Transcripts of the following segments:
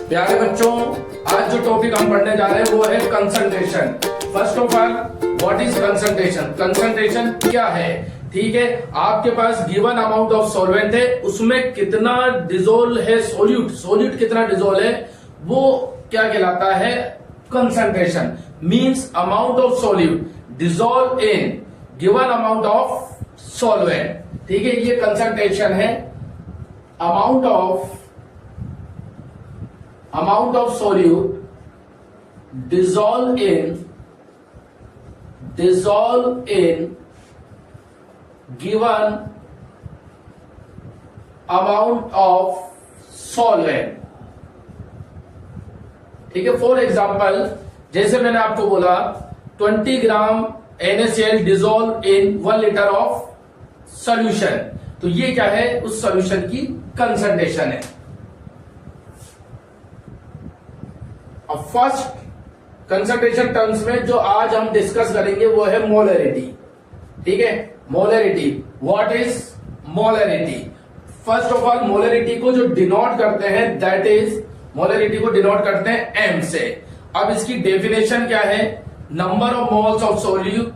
प्यारे बच्चों, आज जो टॉपिक हम पढ़ने जा रहे हैं वो है concentration. First of all, what is concentration? Concentration क्या है? ठीक है, आपके पास गिवन अमाउंट ऑफ सॉल्वेंट है, उसमें कितना डिजोल्व है सोल्यूट कितना डिजोल्व है, वो क्या कहलाता है? Concentration. Means amount of solute dissolve in given amount of solvent. ठीक है, ये कंसंट्रेशन है। Amount of solute dissolve in given amount of solvent। ठीक है, फॉर एग्जाम्पल जैसे मैंने आपको बोला 20 ग्राम NaCl dissolve in 1 litre of solution, तो ये क्या है? उस सॉल्यूशन की कंसंट्रेशन है। अब फर्स्ट कंसंट्रेशन टर्म्स में जो आज हम डिस्कस करेंगे वो है मोलरिटी। ठीक है, molarity. What is molarity? First of all, molarity को जो डिनोट करते हैं दैट इज, मोलरिटी को डिनोट करते हैं M से। अब इसकी डेफिनेशन क्या है? Number of moles of solute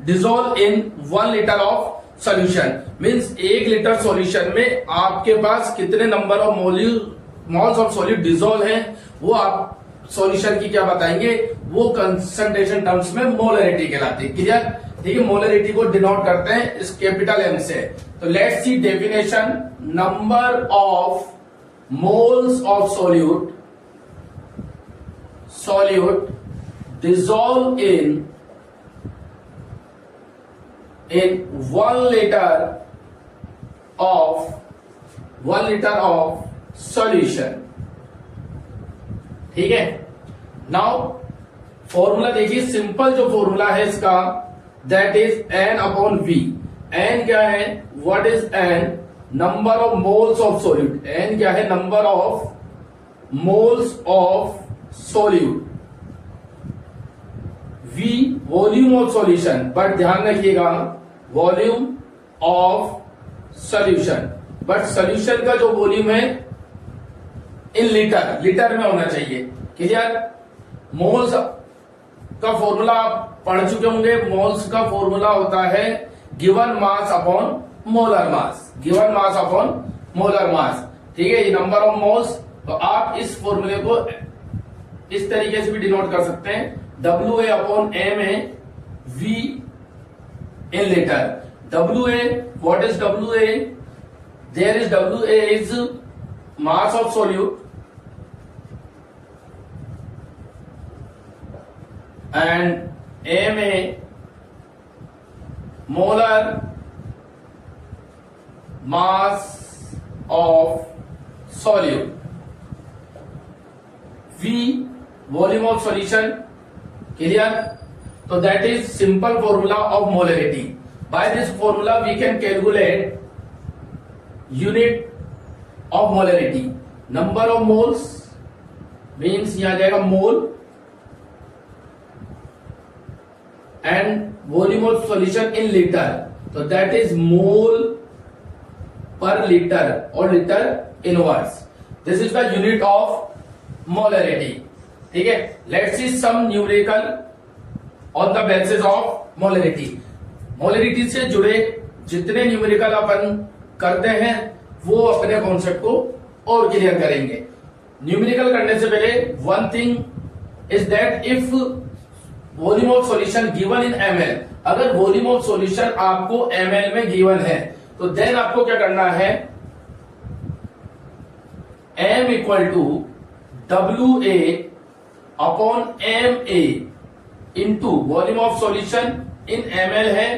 dissolve in 1 litre of solution. Means 1 litre solution में आपके पास कितने number of moles of solute dissolve हैं, वो आप सॉल्यूशन की क्या बताएंगे? वो कंसंट्रेशन टर्म्स में मोलरिटी कहलाती है। क्लियर? ठीक है, मोलरिटी को डिनोट करते हैं इस कैपिटल M से। तो let's see definition. Number of moles of solute dissolve in 1 litre of solution. ठीक है, नाउ फॉर्मूला देखिए, सिंपल जो फॉर्मूला है इसका that is N upon V। N क्या है? What is N? Number of moles of solute. N क्या है? Number of moles of solute. V volume of solution, but ध्यान रखिएगा volume of solution, but solution का जो वॉल्यूम है in litre में होना चाहिए। क्लियर? मोल्स का फॉर्मूला आप पढ़ चुके होंगे। मोल्स का फॉर्मूला होता है given mass upon molar mass. Given mass upon molar mass. ठीक है, ये नंबर ऑफ मोल्स। तो आप इस फॉर्मूले को इस तरीके से भी डिनोट कर सकते हैं, WA upon MA V in liter। WA, what is WA? There is WA is mass of solute and MA molar mass of solute। V volume of solution। Clear? So that is simple formula of molarity। By this formula we can calculate unit of molarity। Number of moles means यहाँ जाएगा मोल, and volume of solution in liter, so that is mole per liter or liter inverse। This is the unit of molarity। ठीक है, let's see some numerical on the basis of molarity. Molarity से जुड़े जितने numerical अपन करते हैं वो अपने concept को और क्लियर करेंगे। न्यूमेरिकल करने से पहले one thing is that if volume of solution given in ml, अगर वॉल्यूम ऑफ सॉल्यूशन आपको ml में गिवन है तो देन आपको क्या करना है? M equal to WA upon MA into volume of solution in ml है,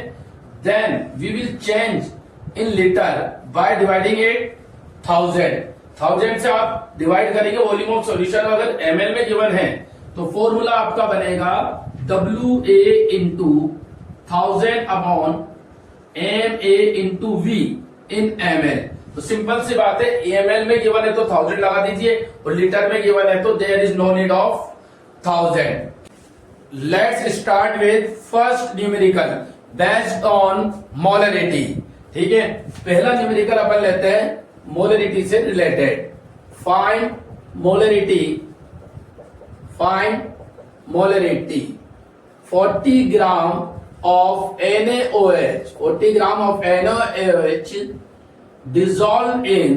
then we will change in litre by dividing it 1000 से आप डिवाइड करेंगे वॉल्यूम ऑफ सॉल्यूशन। अगर ml में गिवन है तो फॉर्मूला आपका बनेगा WA into 1000 upon MA into V इन ml। तो सिंपल सी बात है, ml में गिवन है तो 1000 लगा दीजिए और लीटर में गिवन है तो there is no need of 1000। Let's start with first numerical based on molarity. ठीक है, पहला न्यूमेरिकल अपन लेते हैं मोलरिटी से related. Find molarity, find molarity 40 gram of NaOH, 40 gram of NaOH dissolved in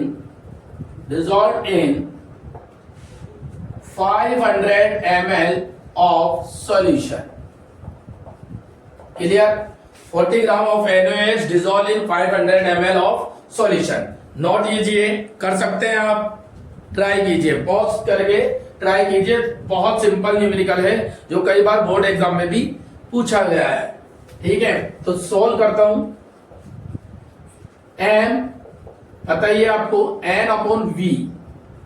500 ml of solution. Clear? 40 gram of NaOH dissolved in 500 ml of solution. Note कीजिए, कर सकते हैं आप, ट्राई कीजिए, पॉज करके ट्राई कीजिए। बहुत सिंपल न्यूमेरिकल है जो कई बार बोर्ड एग्जाम में भी पूछा गया है। ठीक है, तो सोल्व करता हूं। एम पता ही है आपको, N upon V,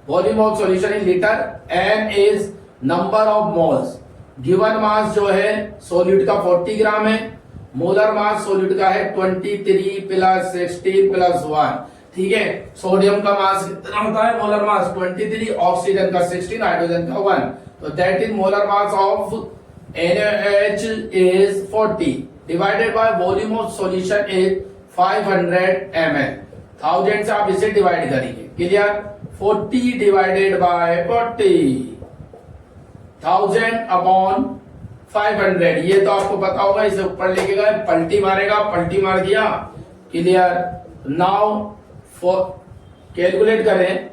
volume of solution in litre, N is number of moles, given mass जो है सॉल्यूट का 40 ग्राम है, मोलर मास सॉल्यूट का है 23 प्लस 16 प्लस 1। ठीक है, सोडियम का मास कितना होता है, मोलर मास 23, ऑक्सीजन का 16, हाइड्रोजन का 1, तो that is molar mass of NaOH is 40 divided by volume of solution is 500 ml। 1000 से आप इसे डिवाइड करेंगे। क्लियर? 40 divided by 40, 1000 upon 500। ये तो आपको पता होगा, इसे ऊपर लेके गए, पलटी मारेगा, पलटी मार दिया। क्लियर? नाउ फॉर कैलकुलेट करें,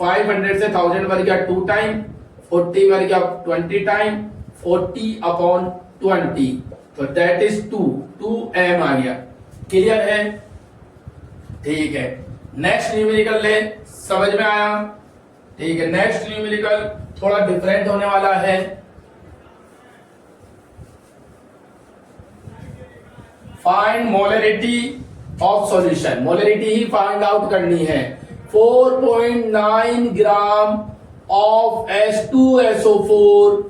500 से 1000 मर गया 2 टाइम, 40 मर गया 20 टाइम, 40 अपॉन 20, तो दैट इज 2 m आ गया। क्लियर है? ठीक है, नेक्स्ट न्यूमेरिकल ले, समझ में आया? ठीक है, नेक्स्ट न्यूमेरिकल थोड़ा डिफरेंट होने वाला है। Find molarity of solution, molarity he find out करनी है। 4.9 gram of H2SO4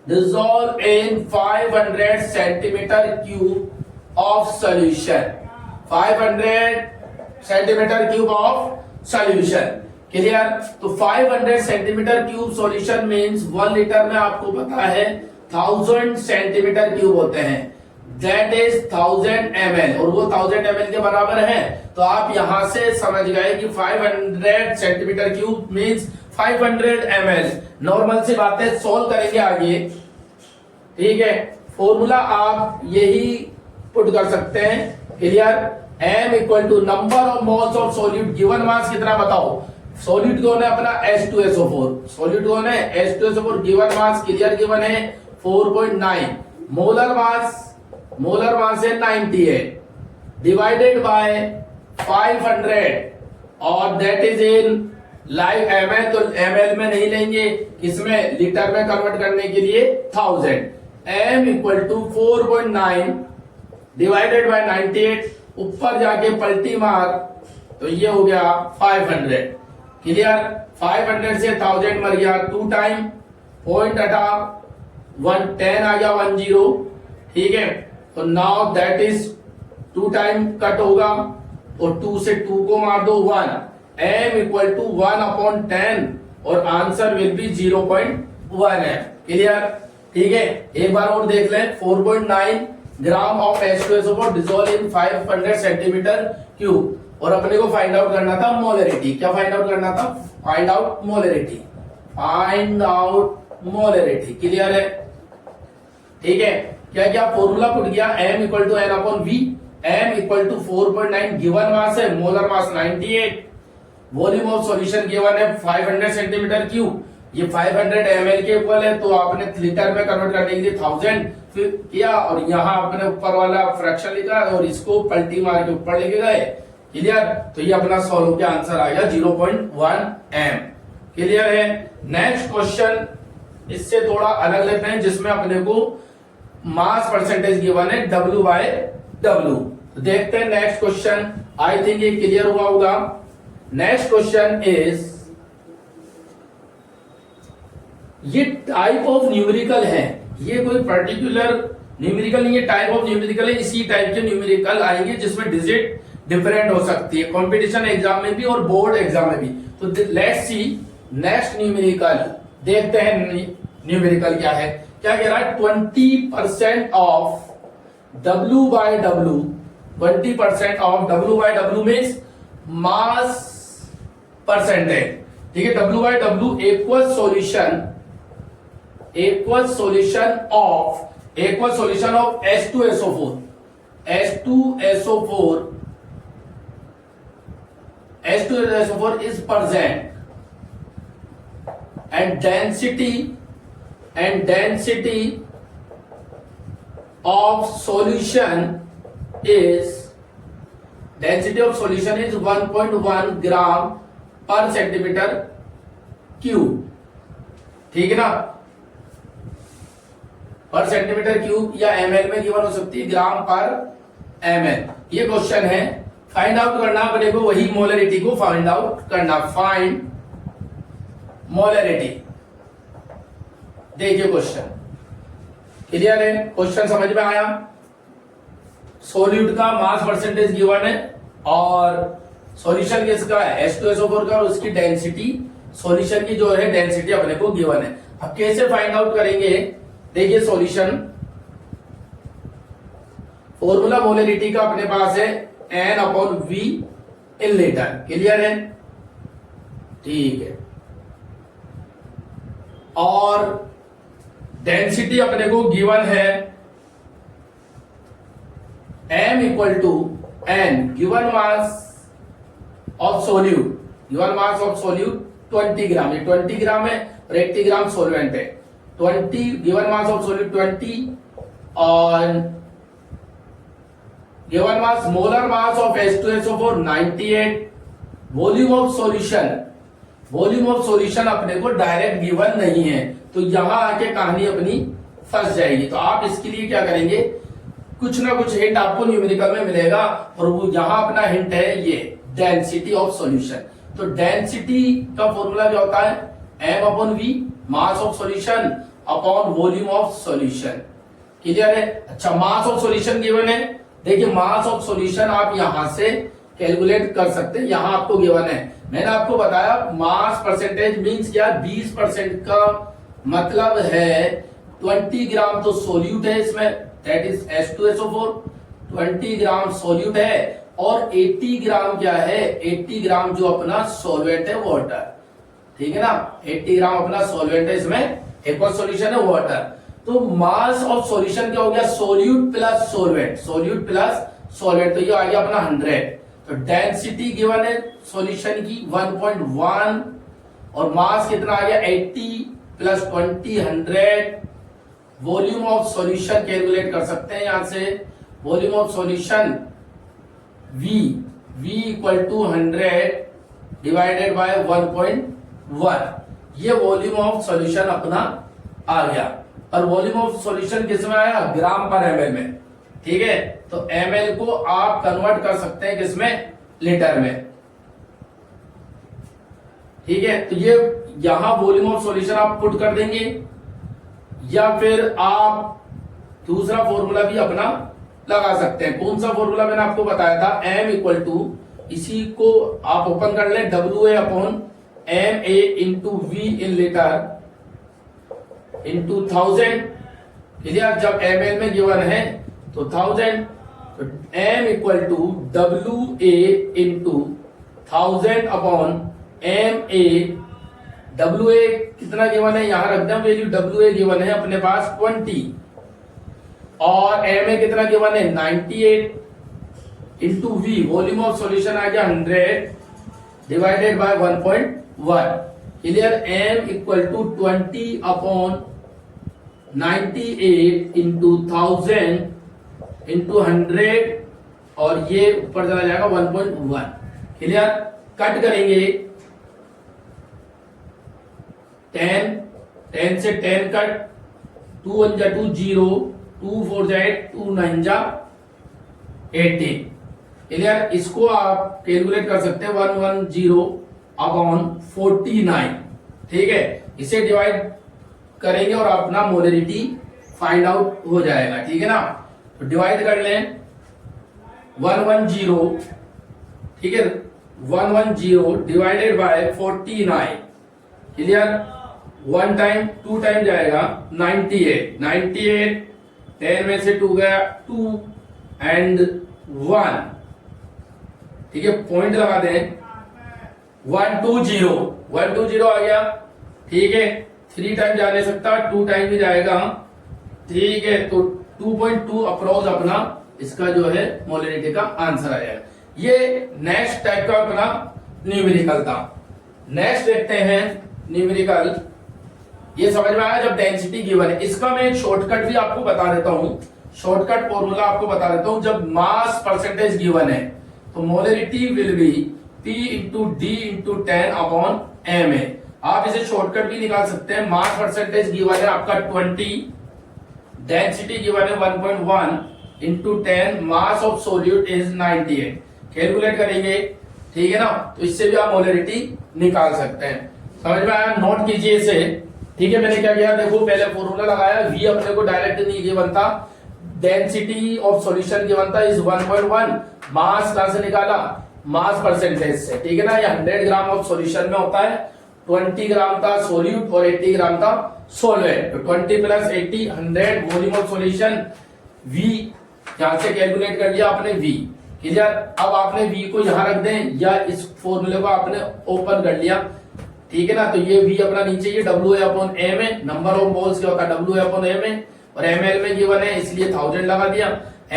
dissolve in 500 centimeter cube of solution, 500 centimeter cube of solution। Clear? तो 500 centimetre cube solution means 1 litre में आपको पता है 1000 सेंटीमीटर क्यूब होते हैं, दैट इज 1000 ml, और वो 1000 ml के बराबर है। तो आप यहां से समझ गए कि 500 centimetre cube means 500 ml। Normal सी बात है, सोल्व करेंगे आगे। ठीक है, फॉर्मूला आप यही पुट कर सकते हैं। Clear? m equal to number of moles of solute, given mass कितना बताओ, सॉल्यूट कौन है अपना H2SO4, सॉल्यूट कौन है H2SO4, given mass clear given है 4.9, मोलर मास है 98 डिवाइडेड बाय 500, और that is in live ml, तो ml में नहीं लेंगे, इसमें लीटर में कन्वर्ट करने के लिए 1000। m equal to 4.9 divided by 98, ऊपर जाके पलटी मार तो ये हो गया 500। क्लियर? 500 से 1000 मर गया 2 टाइम, पॉइंट हटा 110 आ गया 10। ठीक है, तो now that is 2 time cut होगा, और 2 से 2 को मार दो 1, m इक्वल टू 1 अपॉन 10, और आंसर विल बी 0.1 है। क्लियर? ठीक है, एक बार और देख लें। 4.9 gram of H2SO4 dissolve in 500 centimetre cube, और अपने को फाइंड आउट करना था मोलरिटी। क्या फाइंड आउट करना था? Find out molarity, find out molarity. Clear है? ठीक है, क्या क्या फॉर्मूला पुट किया, m equal to n upon v, m equal to 4.9, given mass है molar mass 98, volume of solution given है 500 सेंटीमीटर क्यूब, ये 500 ml के इक्वल है, तो आपने लीटर में कन्वर्ट करने के लिए 1000 फिर किया, और यहाँ आपने ऊपर वाला फ्रैक्शन लिखा और इसको पलटी मार के ऊपर लेके गए। क्लियर? तो ये अपना सॉल्व के आंसर आ गया 0.1 m। क्लियर है? नेक्स्ट क्वेश्चन इससे थोड़ा अलग लेते हैं, जिसमें अपने को मास परसेंटेज गिवन है W/W। तो देखते हैं नेक्स्ट क्वेश्चन, आई थिंक ये क्लियर हुआ होगा। नेक्स्ट क्वेश्चन इज, ये टाइप ऑफ न्यूमेरिकल है, ये कोई पर्टिकुलर न्यूमेरिकल नहीं है, टाइप ऑफ न्यूमेरिकल है। इसी टाइप के न्यूमेरिकल आएंगे जिसमें डिजिट डिफरेंट हो सकती है, कंपटीशन एग्जाम में भी और बोर्ड एग्जाम में भी। तो लेट्स सी नेक्स्ट न्यूमेरिकल, देखते हैं न्यूमेरिकल क्या है। क्या कह रहा है? 20% of W/W, 20% of W/W means mass percentage. ठीक है, W by W equal solution of H2SO4 is present and density of solution is 1.1 gram per centimeter cube. ठीक है ना, पर सेंटीमीटर क्यूब या ml में गिवन हो सकती है, ग्राम पर ml। ये क्वेश्चन है, फाइंड आउट करना अपने को, वही मोलरिटी को फाइंड आउट करना। Find molarity. देखिए क्वेश्चन क्लियर है, क्वेश्चन समझ में आया। सोल्यूट का मास परसेंटेज गिवन है और सॉल्यूशन किसका है, H2SO4 का, और उसकी डेंसिटी, सॉल्यूशन की जो है डेंसिटी अपने को गिवन है। अब कैसे फाइंड आउट करेंगे, देखिए सॉल्यूशन फॉर्मूला मोलरिटी का अपने पास है N/V इन लीटर। क्लियर है, ठीक है। और डेंसिटी अपने को गिवन है M equal to N, given mass of solute 20 gram, ये 20 ग्राम है और 80 ग्राम सोलवेंट है। 20 गिवन मास ऑफ सोल्यूट 20 और given mass, molar mass of H2SO4 98। Volume of solution अपने को डायरेक्ट गिवन नहीं है, तो यहां आके कहानी अपनी फंस जाएगी। तो आप इसके लिए क्या करेंगे, कुछ ना कुछ हिंट आपको न्यूमेरिकल में मिलेगा, और वो यहां अपना हिंट है ये डेंसिटी ऑफ सॉल्यूशन। तो डेंसिटी का फॉर्मूला क्या होता है, M/V, mass of solution upon volume of solution. Clear है। अच्छा, मास ऑफ सॉल्यूशन गिवन है, देखिए मास ऑफ सॉल्यूशन आप यहां से कैलकुलेट कर सकते हैं, यहां आपको गिवन है। मैंने आपको बताया मास परसेंटेज मींस क्या, 20% का मतलब है 20 ग्राम तो सोल्यूट है इसमें, that is H2SO4, 20 gram solute है, और 80 ग्राम क्या है, 80 ग्राम जो अपना सॉल्वेंट है वाटर। ठीक है ना, 80 ग्राम अपना सॉल्वेंट है, इसमें एक्वस सॉल्यूशन है वाटर। तो मास ऑफ सॉल्यूशन क्या हो गया, सोल्यूट प्लस सॉल्वेंट, तो ये आ गया अपना 100। तो डेंसिटी गिवन है सॉल्यूशन की 1.1 और मास कितना आ गया 80 plus 20 100। Volume of solution calculate कर सकते हैं यहां से, volume of solution V equal to 100 divided by 1.1। ये वॉल्यूम ऑफ सॉल्यूशन अपना आ गया, और वॉल्यूम ऑफ सॉल्यूशन किस में आया, ग्राम पर ml में। ठीक है, तो ml को आप कन्वर्ट कर सकते हैं किसमें, लीटर में। ठीक है, तो ये यहां वॉल्यूम ऑफ सॉल्यूशन आप पुट कर देंगे, या फिर आप दूसरा फॉर्मूला भी अपना लगा सकते हैं। कौन सा फॉर्मूला मैंने आपको बताया था, M इक्वल टू, इसी को आप ओपन कर लें, WA upon MA into V in litre into 1000। Clear, जब ml में गिवन है तो 1000, तो M equal to WA into 1000 upon MA। WA कितना गिवन है, यहां रख दें वैल्यू, WA गिवन है अपने पास 20 और MA कितना गिवन है 98 into V, volume of solution आ गया 100 divided by 1.1। Clear, M equal to 20 upon 98 into 1000 into 100, और ये ऊपर चला जाएगा 1.1। क्लियर, कट करेंगे 10 से 10 कट, 2 1 जा 2 0, 2 4 जा 8, 2 9 जा 18। क्लियर, इसको आप कैलकुलेट कर सकते हैं 110 अपॉन 49। ठीक है, इसे डिवाइड करेंगे और अपना मोलरिटी फाइंड आउट हो जाएगा। ठीक है ना, तो डिवाइड कर लें 110, ठीक है, 110 divided by 49। Clear, 1 time 2 time जाएगा 98, 10 में से 2 गया 2 एंड 1। ठीक है, पॉइंट लगा दें, 120 आ गया, ठीक है। 3 टाइम जा नहीं सकता, 2 टाइम भी जाएगा, ठीक है। तो 2.2 अप्रोच अपना इसका जो है मोलरिटी का आंसर आया। ये नेक्स्ट टाइप का अपना न्यूमेरिकल था। नेक्स्ट देखते हैं न्यूमेरिकल। ये समझ में आया जब डेंसिटी गिवन है। इसका मैं एक शॉर्टकट भी आपको बता देता हूं, शॉर्टकट फॉर्मूला आपको बता देता हूं। जब मास परसेंटेज गिवन है तो molarity will be P into D into 10 upon M A. आप इसे शॉर्टकट भी निकाल सकते हैं। मास परसेंटेज गिवन है आपका 20, डेंसिटी गिवन है 1.1 into 10, mass of solute is 98। Calculate करेंगे, ठीक है ना। तो इससे भी आप मोलरिटी निकाल सकते हैं। समझ में आया, नोट कीजिए इसे, ठीक है। मैंने क्या किया, देखो पहले फॉर्मूला लगाया, V अपने को डायरेक्ट नहीं गिवन था, डेंसिटी ऑफ सॉल्यूशन गिवन था इज 1.1, मास कहां से निकाला, मास परसेंटेज से, ठीक है ना। ये 100 ग्राम ऑफ सॉल्यूशन में होता है, 20 ग्राम था सोल्यूट और 80 ग्राम था सॉल्वेंट। तो 20 plus 80 100 volume of solution, V यहां से कैलकुलेट कर लिया आपने V, क्लियर। अब आपने V को यहां रख दें या इस फॉर्मूले को आपने ओपन कर लिया, ठीक है ना। तो ये V अपना नीचे ये W है अपॉन M है, नंबर ऑफ मोल्स क्या होता है W है अपॉन M है, और ml में गिवन है इसलिए 1000 लगा दिया।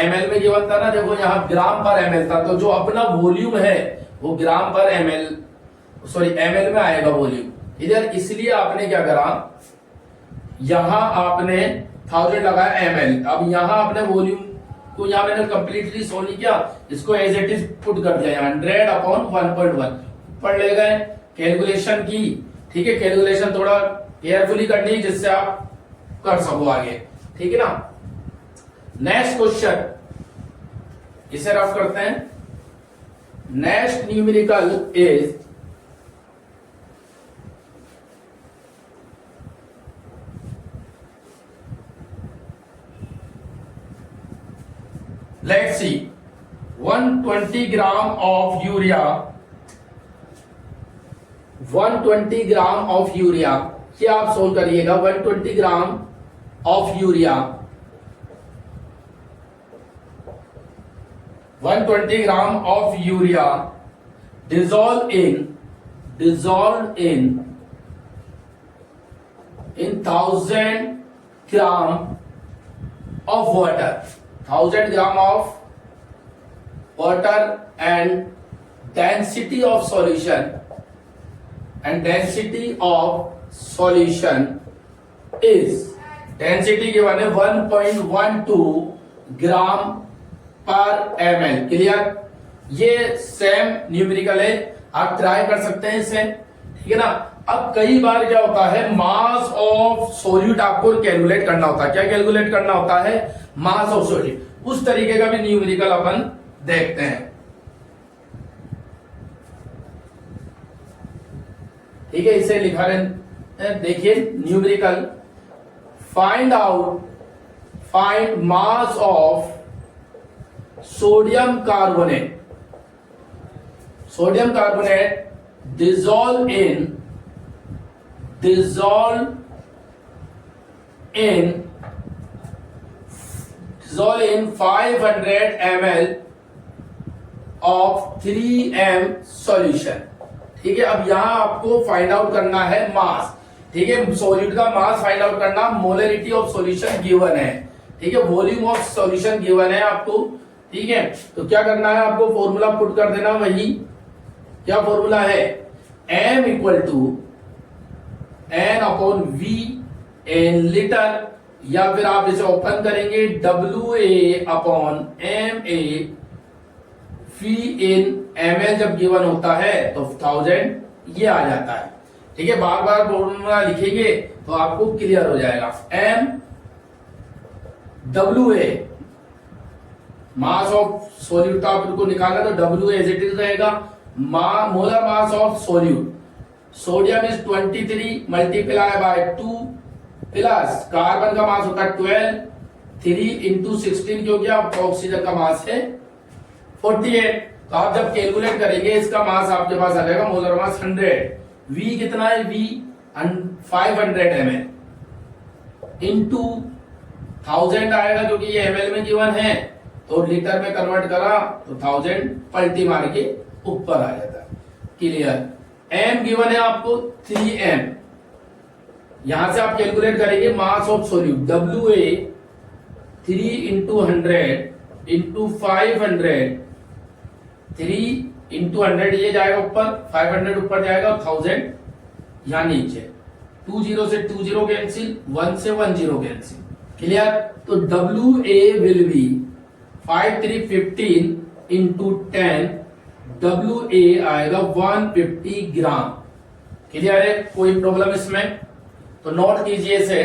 ml में गिवन था ना, देखो यहाँ ग्राम पर ml था, तो जो अपना वॉल्यूम है वो ग्राम पर ml, सॉरी ml में आएगा वॉल्यूम इधर, इसलिए आपने क्या करा, यहां आपने 1000 लगाया ml। अब यहां आपने वॉल्यूम को यहां मैंने कंप्लीटली सोल्व नहीं किया, इसको एज इट इज पुट कर दिया 100 अपॉन 1.1 पढ़ ले गए, कैलकुलेशन की, ठीक है। कैलकुलेशन थोड़ा केयरफुली करनी जिससे आप कर सको आगे, ठीक है ना। नेक्स्ट क्वेश्चन, इसे रफ करते हैं। Next numerical is let's see 120 gram of urea, 120 gram of urea, क्या आप सोल्व करिएगा। 120 gram of urea, 120 gram of urea dissolved in 1000 gram of water, 1000 gram of water and density of solution, and density of solution is, density given है 1.12 ग्राम पर ml, clear. ये same numerical है, आप try कर सकते हैं इसे, ठीक है ना। अब कई बार क्या होता है, मास ऑफ सोल्यूट आपको कैलकुलेट करना होता है। क्या कैलकुलेट करना होता है, मास ऑफ सोल्यूट। उस तरीके का भी न्यूमेरिकल अपन देखते हैं, ठीक है। इसे लिखा रहे, देखिए numerical, find mass of sodium carbonate, sodium carbonate dissolve in 500 ml of 3m solution, ठीक है। अब यहां आपको फाइंड आउट करना है मास, ठीक है। सॉल्यूट का मास फाइंड आउट करना, मोलरिटी ऑफ सॉल्यूशन गिवन है, ठीक है। वॉल्यूम ऑफ सॉल्यूशन गिवन है आपको, ठीक है। तो क्या करना है आपको, फॉर्मूला पुट कर देना, वही क्या फॉर्मूला है, m equal to n upon v in litre, या फिर आप इसे ओपन करेंगे WA अपॉन MA, फी इन ml जब गिवन होता है तो 1000 ये आ जाता है, ठीक है। बार बार फॉर्मूला लिखेंगे तो आपको क्लियर हो जाएगा। m WA mass of solute का आपको निकालना, तो W एज इट इज रहेगा। Molar mass of solute, sodium is 23 multiply by 2 plus carbon का मास होता है 12, 3 इंटू 16 क्यों गया, ऑक्सीजन का मास है 48। तो आप जब कैलकुलेट करेंगे इसका मास आपके पास आ जाएगा, मोलर मास 100। V कितना है, V 500 ml इंटू 1000 आएगा, क्योंकि ये ml में गिवन है, तो लीटर में कन्वर्ट करा तो 1000 पलटी मार के ऊपर आ जाता है, क्लियर। एम गिवन है आपको 3m, यहां से आप कैलकुलेट करेंगे mass of solute WA 3 into 100 into 500, 3 into 100 ये जाएगा ऊपर, 500 ऊपर जाएगा, 1000 यहां नीचे, 20 से 20 कैंसिल, 1 से 10 कैंसिल, क्लियर। तो WA will be 5315 into 10, WA आएगा 150 ग्राम, क्लियर है, कोई प्रॉब्लम इसमें? तो नोट कीजिए इसे।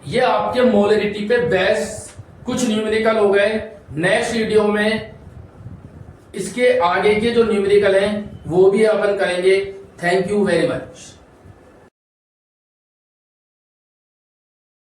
ये आपके मोलरिटी पे बेस कुछ न्यूमेरिकल हो गए। नेक्स्ट वीडियो में इसके आगे के जो न्यूमेरिकल हैं वो भी अपन करेंगे। Thank you very much.